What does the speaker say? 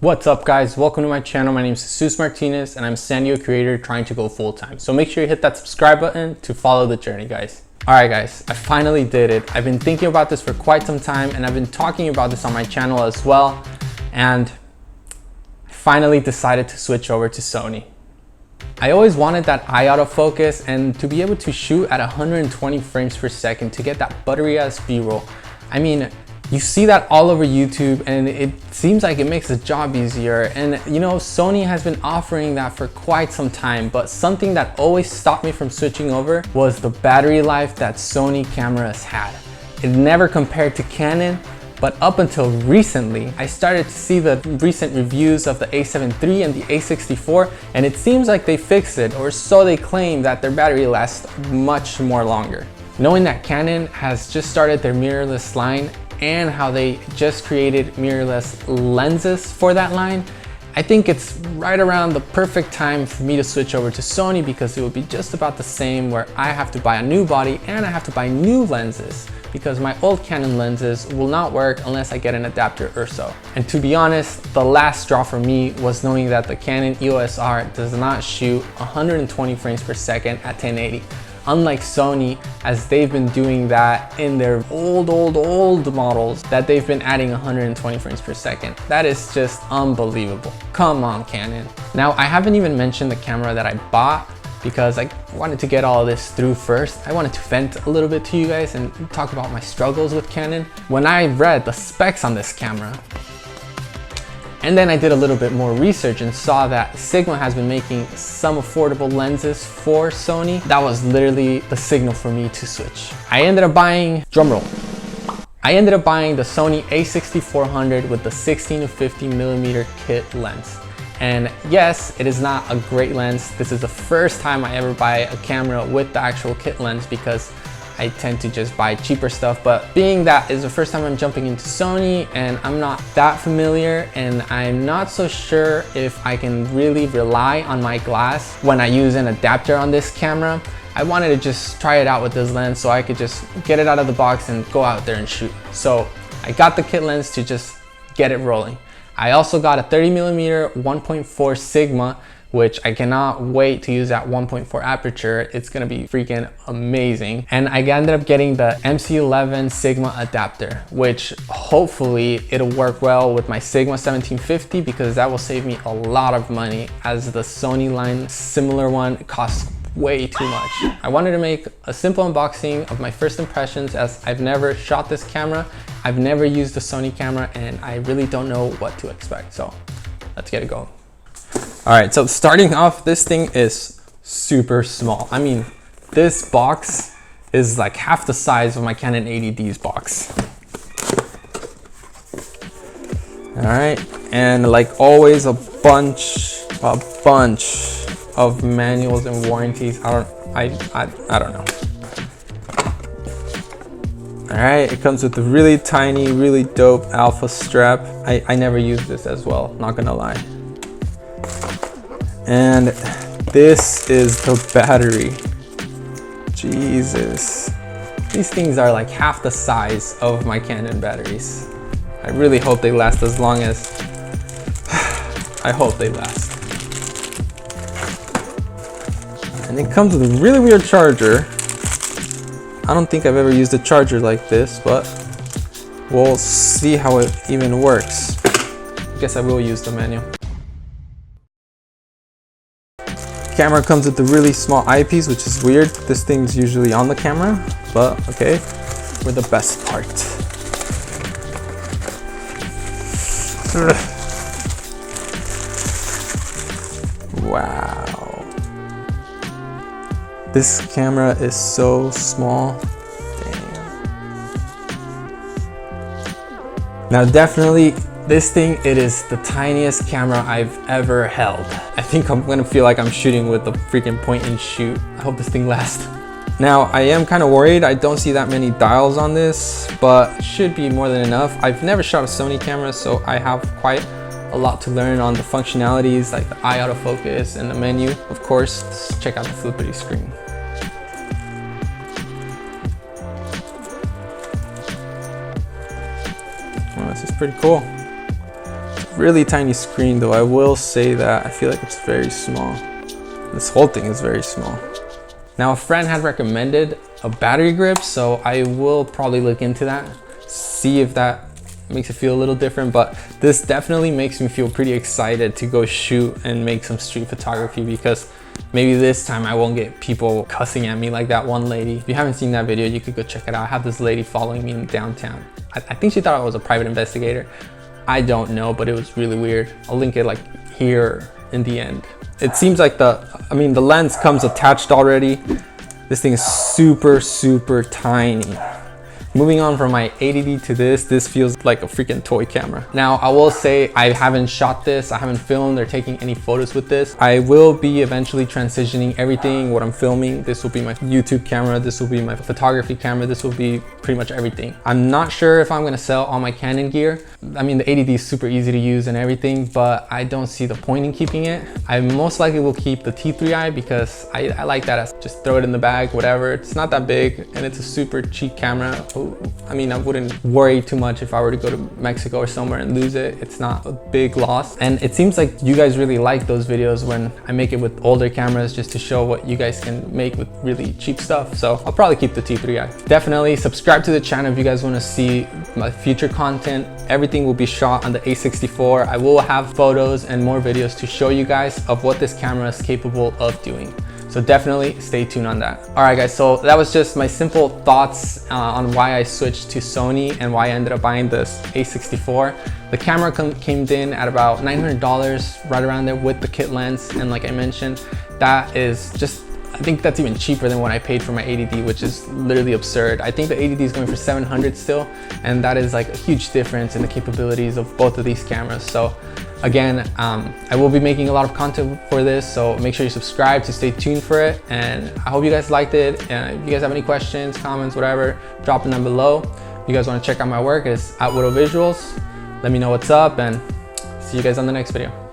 What's up guys, welcome to my channel. My name is Jesus Martinez and I'm a Sandio creator trying to go full-time. So make sure you hit that subscribe button to follow the journey, guys. Alright guys, I finally did it. I've been thinking about this for quite some time and I've been talking about this on my channel as well. And I finally decided to switch over to Sony. I always wanted that eye autofocus and to be able to shoot at 120 frames per second to get that buttery ass B-roll. I mean, you see that all over YouTube and it seems like it makes the job easier. And you know, Sony has been offering that for quite some time, but something that always stopped me from switching over was the battery life that Sony cameras had. It never compared to Canon, but up until recently, I started to see the recent reviews of the A7 III and the A64, and it seems like they fixed it, or so they claim, that their battery lasts much more longer. Knowing that Canon has just started their mirrorless line and how they just created mirrorless lenses for that line, I think it's right around the perfect time for me to switch over to Sony, because it would be just about the same where I have to buy a new body and I have to buy new lenses because my old Canon lenses will not work unless I get an adapter or so. And to be honest, the last straw for me was knowing that the Canon EOS R does not shoot 120 frames per second at 1080. Unlike Sony, as they've been doing that in their old models, that they've been adding 120 frames per second. That is just unbelievable. Come on, Canon. Now, I haven't even mentioned the camera that I bought because I wanted to get all of this through first. I wanted to vent a little bit to you guys and talk about my struggles with Canon. When I read the specs on this camera, and then I did a little bit more research and saw that Sigma has been making some affordable lenses for Sony. That was literally the signal for me to switch. I ended up buying, drumroll, I ended up buying the Sony A6400 with the 16 to 50 millimeter kit lens. And yes, it is not a great lens. This is the first time I ever buy a camera with the actual kit lens because I tend to just buy cheaper stuff, but being that is the first time I'm jumping into Sony and I'm not that familiar and I'm not so sure if I can really rely on my glass when I use an adapter on this camera, I wanted to just try it out with this lens so I could just get it out of the box and go out there and shoot. So I got the kit lens to just get it rolling. I also got a 30mm 1.4 Sigma, which I cannot wait to use at 1.4 aperture. It's gonna be freaking amazing. And I ended up getting the MC11 Sigma adapter, which hopefully it'll work well with my Sigma 1750 because that will save me a lot of money, as the Sony line, similar one, costs way too much. I wanted to make a simple unboxing of my first impressions, as I've never shot this camera, I've never used a Sony camera, and I really don't know what to expect. So let's get it going. All right, so starting off, this thing is super small. I mean, this box is like half the size of my Canon 80D's box. All right, and like always, a bunch of manuals and warranties. I don't know. All right, it comes with a really tiny, really dope alpha strap. I never used this as well, not gonna lie. And this is the battery. Jesus. These things are like half the size of my Canon batteries. I really hope they last as long as, I hope they last. And it comes with a really weird charger. I don't think I've ever used a charger like this, but we'll see how it even works. I guess I will use the manual. Camera comes with a really small eyepiece, which is weird. This thing's usually on the camera, but okay, for the best part. Wow. This camera is so small. Damn. Now definitely, this thing, it is the tiniest camera I've ever held. I think I'm gonna feel like I'm shooting with a freaking point and shoot. I hope this thing lasts. Now, I am kind of worried. I don't see that many dials on this, but should be more than enough. I've never shot a Sony camera, so I have quite a lot to learn on the functionalities like the eye autofocus and the menu. Of course, let's check out the flippity screen. Oh, this is pretty cool. really tiny screen though. I will say that I feel like it's very small. This whole thing is very small. Now a friend had recommended a battery grip, so I will probably look into that, see if that makes it feel a little different, but this definitely makes me feel pretty excited to go shoot and make some street photography, because maybe this time I won't get people cussing at me like that one lady. If you haven't seen that video, you could go check it out. I have this lady following me in downtown. I think she thought I was a private investigator. I don't know, but it was really weird. I'll link it like here in the end. It seems like the lens comes attached already. This thing is super, super tiny. Moving on from my 80D to this feels like a freaking toy camera. Now, I will say I haven't shot this, I haven't filmed or taken any photos with this. I will be eventually transitioning everything, what I'm filming. This will be my YouTube camera, this will be my photography camera, this will be pretty much everything. I'm not sure if I'm gonna sell all my Canon gear. I mean, the 80D is super easy to use and everything, but I don't see the point in keeping it. I most likely will keep the T3i because I like that as just throw it in the bag, whatever. It's not that big and it's a super cheap camera. I mean, I wouldn't worry too much if I were to go to Mexico or somewhere and lose it. It's not a big loss. And it seems like you guys really like those videos when I make it with older cameras, just to show what you guys can make with really cheap stuff. So I'll probably keep the T3i. Definitely subscribe to the channel if you guys want to see my future content. Everything will be shot on the A64. I will have photos and more videos to show you guys of what this camera is capable of doing. So definitely stay tuned on that. All right guys, so that was just my simple thoughts on why I switched to Sony and why I ended up buying this A64. The camera came in at about $900, right around there with the kit lens. And like I mentioned, that is just, I think that's even cheaper than what I paid for my 80D, which is literally absurd. I think the 80D is going for $700 still, and that is like a huge difference in the capabilities of both of these cameras. So again, I will be making a lot of content for this, so make sure you subscribe to stay tuned for it. And I hope you guys liked it. And if you guys have any questions, comments, whatever, drop them down below. If you guys want to check out my work, it's @WidowVisuals. Let me know what's up, and see you guys on the next video.